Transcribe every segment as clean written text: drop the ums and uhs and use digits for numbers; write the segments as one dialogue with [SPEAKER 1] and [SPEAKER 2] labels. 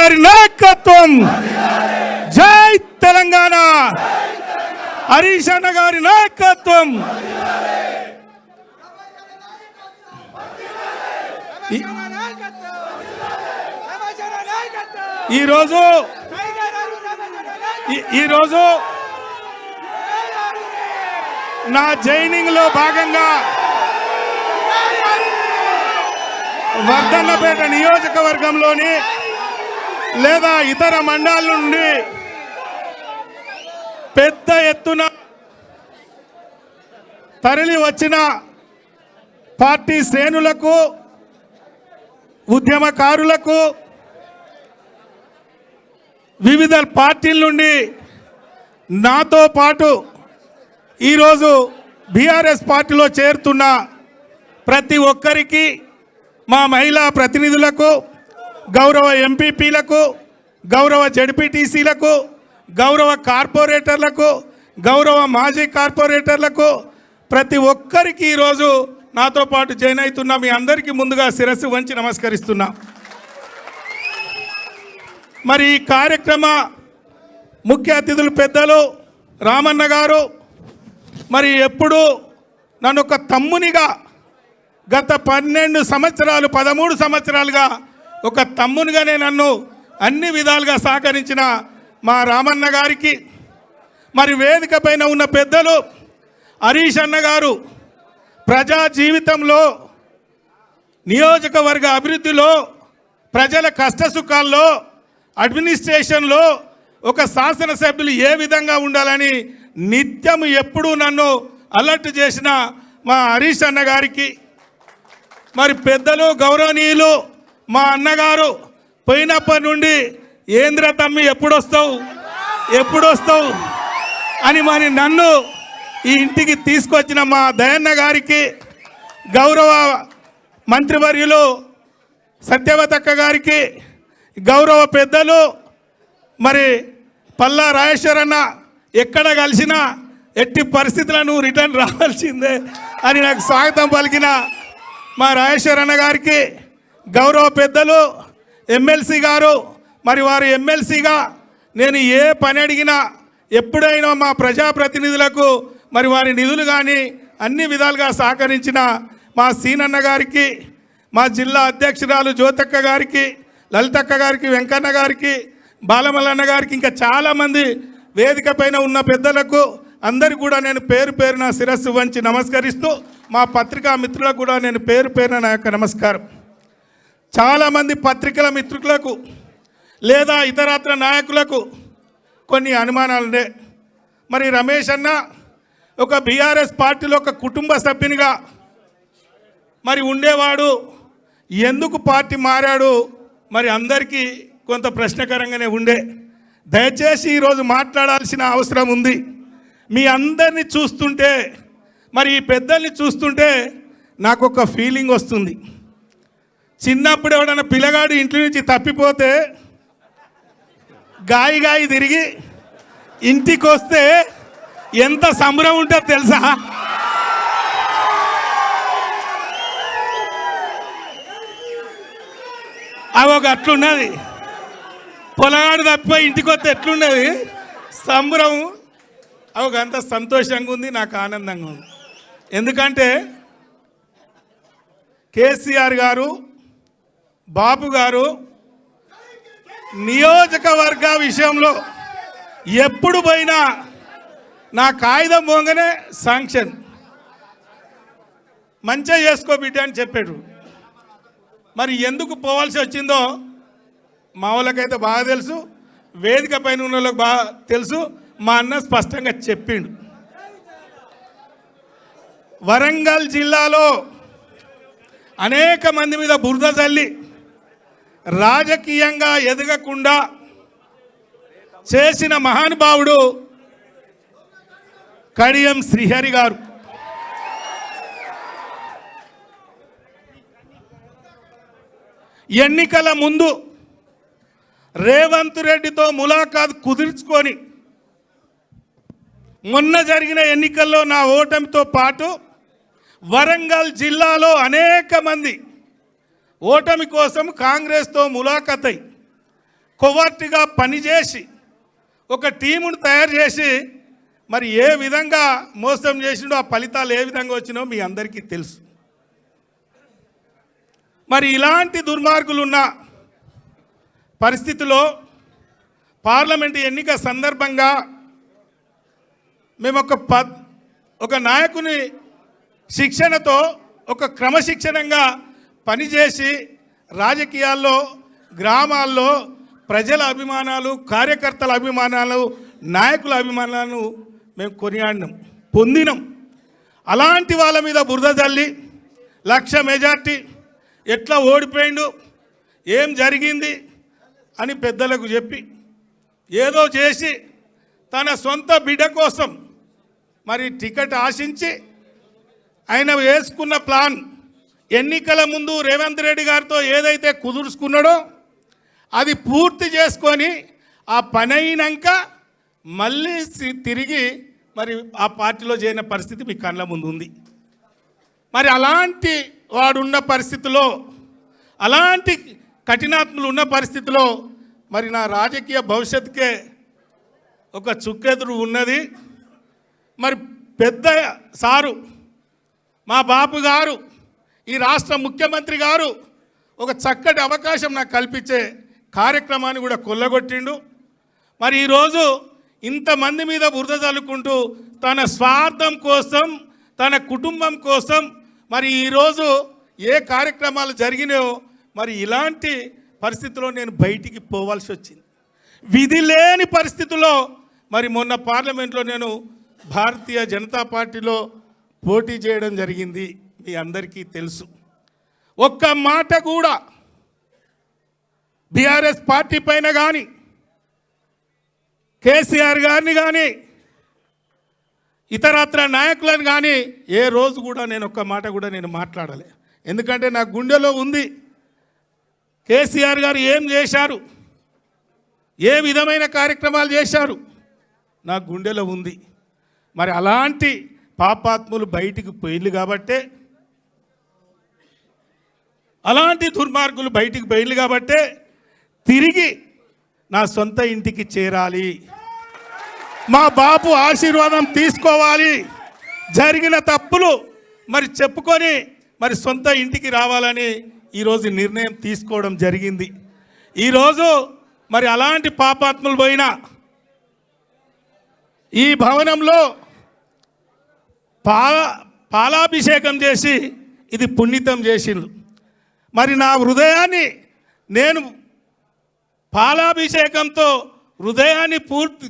[SPEAKER 1] గారి నాయకత్వం, జై తెలంగాణ. హరీష్ అన్న గారి నాయకత్వం. ఈరోజు నా జైనింగ్ లో భాగంగా వర్ధన్నపేట నియోజకవర్గంలోని లేదా ఇతర మండలాల నుండి పెద్ద ఎత్తున తరలి వచ్చిన పార్టీ శ్రేణులకు, ఉద్యమకారులకు, వివిధ పార్టీల నుండి నాతో పాటు ఈరోజు బీఆర్ఎస్ పార్టీలో చేరుతున్న ప్రతి ఒక్కరికి, మా మహిళా ప్రతినిధులకు, గౌరవ ఎంపీపీలకు, గౌరవ జడ్పీటీసీలకు, గౌరవ కార్పొరేటర్లకు, గౌరవ మాజీ కార్పొరేటర్లకు, ప్రతి ఒక్కరికి ఈరోజు నాతో పాటు జాయిన్ అవుతున్న మీ అందరికీ ముందుగా శిరస్సు వంచి నమస్కరిస్తున్నా. మరి ఈ కార్యక్రమ ముఖ్య అతిథులు పెద్దలు రామన్న గారు మరి ఎప్పుడు నన్ను ఒక తమ్మునిగా గత 12 సంవత్సరాలు 13 సంవత్సరాలుగా ఒక తమ్మునిగానే నన్ను అన్ని విధాలుగా సహకరించిన మా రామన్న గారికి, మరి వేదిక పైన ఉన్న పెద్దలు హరీష్ అన్న గారు ప్రజా జీవితంలో, నియోజకవర్గ అభివృద్ధిలో, ప్రజల కష్టసుఖాల్లో, అడ్మినిస్ట్రేషన్లో ఒక శాసనసభ్యులు ఏ విధంగా ఉండాలని నిత్యం ఎప్పుడూ నన్ను అలర్ట్ చేసిన మా హరీష్ అన్న గారికి, మరి పెద్దలు గౌరవనీయులు మా అన్నగారు పోయినప్పటి నుండి ఏంద్ర తమ్మి ఎప్పుడొస్తావు అని మరి నన్ను ఈ ఇంటికి తీసుకొచ్చిన మా దయన్న గారికి, గౌరవ మంత్రివర్యులు సత్యవతక్క గారికి, గౌరవ పెద్దలు మరి పల్లా రాజేశ్వరన్న ఎక్కడ కలిసినా ఎట్టి పరిస్థితులను రిటర్న్ రావాల్సిందే అని నాకు స్వాగతం పలికిన మా రాజేశ్వరన్న గారికి, గౌరవ పెద్దలు ఎమ్మెల్సీ గారు, మరి వారు ఎమ్మెల్సీగా నేను ఏ పని అడిగినా ఎప్పుడైనా మా ప్రజాప్రతినిధులకు మరి వారి నిధులు కానీ అన్ని విధాలుగా సహకరించిన మా సీనన్న గారికి, మా జిల్లా అధ్యక్షురాలు జ్యోతక్క గారికి, లలితక్క గారికి, వెంకన్న గారికి, బాలమల్లన్న గారికి, ఇంకా చాలామంది వేదిక పైన ఉన్న పెద్దలకు అందరికీ కూడా నేను పేరు పేరున శిరస్సు వంచి నమస్కరిస్తూ, మా పత్రికా మిత్రులకు కూడా నేను పేరు పేరున నా యొక్క నమస్కారం. చాలామంది పత్రికల మిత్రులకు లేదా ఇతరత్ర నాయకులకు కొన్ని అనుమానాలుండే. మరి రమేష్ అన్న ఒక బీఆర్ఎస్ పార్టీలో ఒక కుటుంబ సభ్యునిగా మరి ఉండేవాడు, ఎందుకు పార్టీ మారాడు మరి అందరికీ కొంత ప్రశ్నకరంగానే ఉండే. దయచేసి ఈరోజు మాట్లాడాల్సిన అవసరం ఉంది. మీ అందరినీ చూస్తుంటే, మరి ఈ పెద్దల్ని చూస్తుంటే నాకు ఒక ఫీలింగ్ వస్తుంది. చిన్నప్పుడు ఎవడన్నా పిల్లగాడు ఇంటి నుంచి తప్పిపోతే గాయి తిరిగి ఇంటికి వస్తే ఎంత సంబరం ఉంటుందో తెలుసా? అవి ఒక అట్లున్నది. పొలగాడు తప్పిపోయి ఇంటికి వస్తే ఎట్లున్నది సంబరం. అవి అంత సంతోషంగా ఉంది, నాకు ఆనందంగా ఉంది. ఎందుకంటే కేసీఆర్ గారు, బాబు గారు నియోజకవర్గ విషయంలో ఎప్పుడు పోయినా నా కాగితం పోగానే శాంక్షన్, మంచిగా చేసుకో బిడ్డ అని చెప్పాడు. మరి ఎందుకు పోవాల్సి వచ్చిందో మా వాళ్ళకైతే బాగా తెలుసు, వేదిక పైన ఉన్న వాళ్ళకి బాగా తెలుసు. మా అన్న స్పష్టంగా చెప్పిండు. వరంగల్ జిల్లాలో అనేక మంది మీద బురద చల్లి రాజకీయంగా ఎదగకుండా చేసిన మహానుభావుడు కడియం శ్రీహరి గారు. ఎన్నికల ముందు రేవంత్ రెడ్డితో ములాఖాత్ కుదుర్చుకొని మొన్న జరిగిన ఎన్నికల్లో నా ఓటమితో పాటు వరంగల్ జిల్లాలో అనేక మంది ఓటమి కోసం కాంగ్రెస్తో ములాఖాత్ అయి కొవర్ట్గా పనిచేసి ఒక టీమును తయారు చేసి మరి ఏ విధంగా మోసం చేసిండో ఆ ఫలితాలు ఏ విధంగా వచ్చినో మీ అందరికీ తెలుసు. మరి ఇలాంటి దుర్మార్గులు ఉన్న పరిస్థితిలో పార్లమెంటు ఎన్నిక సందర్భంగా మేము ఒక నాయకుని శిక్షణతో ఒక క్రమశిక్షణంగా పనిచేసి రాజకీయాల్లో గ్రామాల్లో ప్రజల అభిమానాలు, కార్యకర్తల అభిమానాలు, నాయకుల అభిమానాలను మేము కొనియాడినాం, పొందినాం. అలాంటి వాళ్ళ మీద బురద జల్లి 1,00,000 మెజార్టీ ఎట్లా ఓడిపోయిండు, ఏం జరిగింది అని పెద్దలకు చెప్పి ఏదో చేసి తన సొంత బిడ్డ కోసం మరి టికెట్ ఆశించి ఆయన వేసుకున్న ప్లాన్ ఎన్నికల ముందు రేవంత్ రెడ్డి గారితో ఏదైతే కుదుర్చుకున్నాడో అది పూర్తి చేసుకొని ఆ పని అయినాక మళ్ళీ తిరిగి మరి ఆ పార్టీలో చేరిన పరిస్థితి మీ కళ్ళ ముందు ఉంది. మరి అలాంటి వాడున్న పరిస్థితిలో, అలాంటి కఠినాత్ములు ఉన్న పరిస్థితిలో మరి నా రాజకీయ భవిష్యత్తుకే ఒక చుక్కెదురు ఉన్నది. మరి పెద్ద సారు మా బాపు గారు, ఈ రాష్ట్ర ముఖ్యమంత్రి గారు ఒక చక్కటి అవకాశం నాకు కల్పించే కార్యక్రమాన్ని కూడా కొల్లగొట్టిండు. మరి ఈరోజు ఇంతమంది మీద బురద చల్లుకుంటూ తన స్వార్థం కోసం, తన కుటుంబం కోసం మరి ఈరోజు ఏ కార్యక్రమాలు జరిగినాయో మరి ఇలాంటి పరిస్థితుల్లో నేను బయటికి పోవాల్సి వచ్చింది. విధి లేని పరిస్థితుల్లో మరి మొన్న పార్లమెంట్లో నేను భారతీయ జనతా పార్టీలో పోటీ చేయడం జరిగింది, మీ అందరికీ తెలుసు. ఒక్క మాట కూడా బీఆర్ఎస్ పార్టీ పైన కానీ, కేసీఆర్ గారిని కానీ, ఇతరత్ర నాయకులను కానీ ఏ రోజు కూడా నేను ఒక్క మాట కూడా నేను మాట్లాడలే. ఎందుకంటే నా గుండెలో ఉంది కేసీఆర్ గారు ఏం చేశారు, ఏ విధమైన కార్యక్రమాలు చేశారు, నా గుండెలో ఉంది. మరి అలాంటి పాపాత్ములు బయటికి పోయిళ్ళు కాబట్టే, అలాంటి దుర్మార్గులు బయటికి పోయిళ్ళు కాబట్టే తిరిగి నా సొంత ఇంటికి చేరాలి, మా బాపు ఆశీర్వాదం తీసుకోవాలి, జరిగిన తప్పులు మరి చెప్పుకొని మరి సొంత ఇంటికి రావాలని ఈరోజు నిర్ణయం తీసుకోవడం జరిగింది. ఈరోజు మరి అలాంటి పాపాత్ములు పోయిన ఈ భవనంలో పాలాభిషేకం చేసి ఇది పుణ్యతం చేసిండు. మరి నా హృదయాన్ని నేను పాలాభిషేకంతో హృదయాన్ని పూర్తి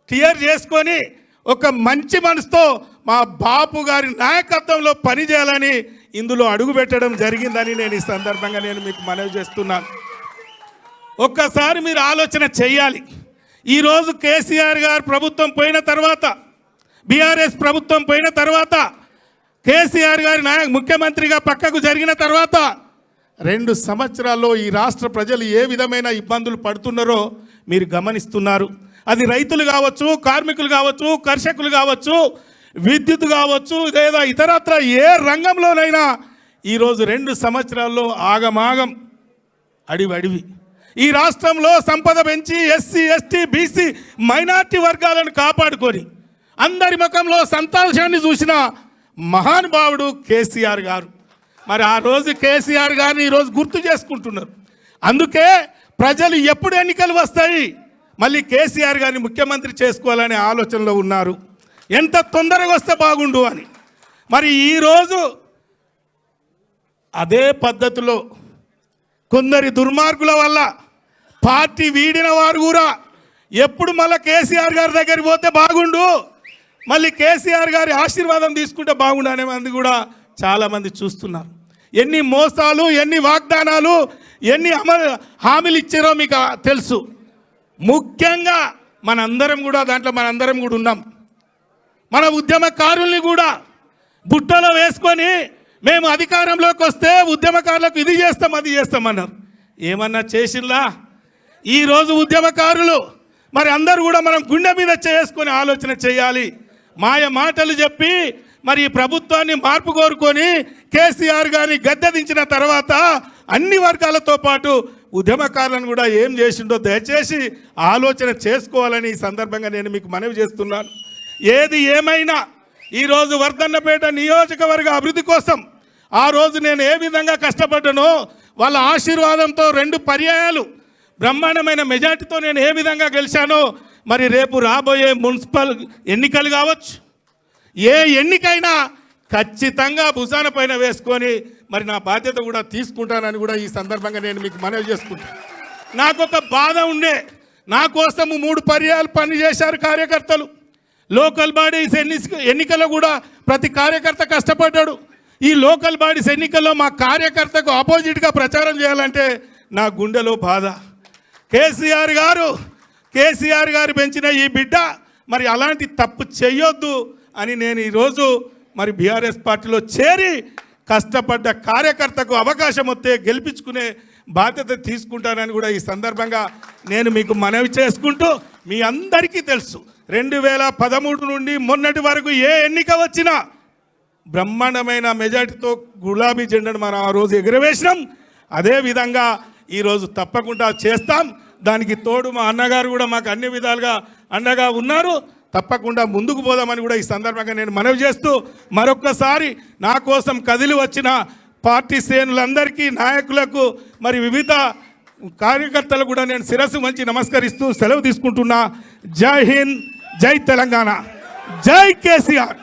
[SPEAKER 1] క్లియర్ చేసుకొని ఒక మంచి మనసుతో మా బాపు గారి నాయకత్వంలో పనిచేయాలని ఇందులో అడుగుపెట్టడం జరిగిందని నేను ఈ సందర్భంగా నేను మీకు మనవి చేస్తున్నాను. ఒక్కసారి మీరు ఆలోచన చేయాలి. ఈరోజు కేసీఆర్ గారు ప్రభుత్వం పోయిన తర్వాత, బీఆర్ఎస్ ప్రభుత్వం పోయిన తర్వాత, కేసీఆర్ గారి ముఖ్యమంత్రిగా పక్కకు జరిగిన తర్వాత 2 సంవత్సరాల్లో ఈ రాష్ట్ర ప్రజలు ఏ విధమైన ఇబ్బందులు పడుతున్నారో మీరు గమనిస్తున్నారు. అది రైతులు కావచ్చు, కార్మికులు కావచ్చు, కర్షకులు కావచ్చు, విద్యుత్ కావచ్చు, లేదా ఇతరత్ర ఏ రంగంలోనైనా ఈరోజు 2 సంవత్సరాల్లో ఆగమాగం అడివి. ఈ రాష్ట్రంలో సంపద పెంచి ఎస్సీ, ఎస్టీ, బీసీ, మైనార్టీ వర్గాలను కాపాడుకొని అందరి ముఖంలో సంతోషాన్ని చూసిన మహానుభావుడు కేసీఆర్ గారు. మరి ఆ రోజు కేసీఆర్ గారిని ఈరోజు గుర్తు చేసుకుంటున్నారు. అందుకే ప్రజలు ఎప్పుడు ఎన్నికలు వస్తాయి మళ్ళీ కేసీఆర్ గారిని ముఖ్యమంత్రి చేసుకోవాలనే ఆలోచనలో ఉన్నారు. ఎంత తొందరగా వస్తే బాగుండు అని. మరి ఈరోజు అదే పద్ధతిలో కొందరి దుర్మార్గుల వల్ల పార్టీ వీడిన వారు కూడా ఎప్పుడు మళ్ళీ కేసీఆర్ గారి దగ్గరికి పోతే బాగుండు, మళ్ళీ కేసీఆర్ గారి ఆశీర్వాదం తీసుకుంటే బాగుండు అనే మంది కూడా చాలామంది చూస్తున్నారు. ఎన్ని మోసాలు, ఎన్ని వాగ్దానాలు, ఎన్ని హామీలు ఇచ్చారో మీకు తెలుసు. ముఖ్యంగా మనందరం కూడా ఉన్నాం. మన ఉద్యమకారుల్ని కూడా బుట్టలో వేసుకొని మేము అధికారంలోకి వస్తే ఉద్యమకారులకు ఇది చేస్తాం, అది చేస్తామన్నారు. ఏమన్నా చేసిందా? ఈరోజు ఉద్యమకారులు మరి అందరూ కూడా మనం గుండె మీద చేసుకొని ఆలోచన చేయాలి. మాయ మాటలు చెప్పి మరి ఈ ప్రభుత్వాన్ని మార్పు కోరుకొని కేసీఆర్ గారిని గద్దెదించిన తర్వాత అన్ని వర్గాలతో పాటు ఉద్యమకారులను కూడా ఏం చేసిండో దయచేసి ఆలోచన చేసుకోవాలని ఈ సందర్భంగా నేను మీకు మనవి చేస్తున్నాను. ఏది ఏమైనా ఈరోజు వర్ధన్నపేట నియోజకవర్గ అభివృద్ధి కోసం ఆ రోజు నేను ఏ విధంగా కష్టపడ్డానో వాళ్ళ ఆశీర్వాదంతో 2 పర్యాయాలు బ్రహ్మాండమైన మెజార్టీతో నేను ఏ విధంగా గెలిచానో మరి రేపు రాబోయే మున్సిపల్ ఎన్నికలు కావచ్చు, ఏ ఎన్నికైనా ఖచ్చితంగా భుజాన పైన వేసుకొని మరి నా బాధ్యత కూడా తీసుకుంటానని కూడా ఈ సందర్భంగా నేను మీకు మనవి చేసుకుంటాను. నాకు ఒక బాధ ఉండే, నా కోసము 3 పర్యాయాలు పనిచేశారు కార్యకర్తలు. లోకల్ బాడీస్ ఎన్నికల్లో కూడా ప్రతి కార్యకర్త కష్టపడ్డాడు. ఈ లోకల్ బాడీస్ ఎన్నికల్లో మా కార్యకర్తకు ఆపోజిట్గా ప్రచారం చేయాలంటే నా గుండెలో బాధ. కేసీఆర్ గారు పెంచిన ఈ బిడ్డ మరి అలాంటి తప్పు చేయొద్దు అని నేను ఈరోజు మరి బీఆర్ఎస్ పార్టీలో చేరి కష్టపడ్డ కార్యకర్తకు అవకాశం వస్తే గెలిపించుకునే బాధ్యత తీసుకుంటానని కూడా ఈ సందర్భంగా నేను మీకు మనవి చేసుకుంటూ, మీ అందరికీ తెలుసు 2013 నుండి మొన్నటి వరకు ఏ ఎన్నిక వచ్చినా బ్రహ్మాండమైన మెజార్టీతో గులాబీ జెండాను మనం ఆ రోజు ఎగురవేసినాం. అదేవిధంగా ఈరోజు తప్పకుండా చేస్తాం. దానికి తోడు మా అన్నగారు కూడా మాకు అన్ని విధాలుగా అండగా ఉన్నారు. తప్పకుండా ముందుకు పోదామని కూడా ఈ సందర్భంగా నేను మనవి చేస్తూ, మరొక్కసారి నా కోసం కదిలి వచ్చిన పార్టీ శ్రేణులందరికీ, నాయకులకు, మరి వివిధ కార్యకర్తలు కూడా నేను శిరస్సు వంచి నమస్కరిస్తూ సెలవు తీసుకుంటున్నా. జై హింద్, జై తెలంగాణ, జై కేసీఆర్.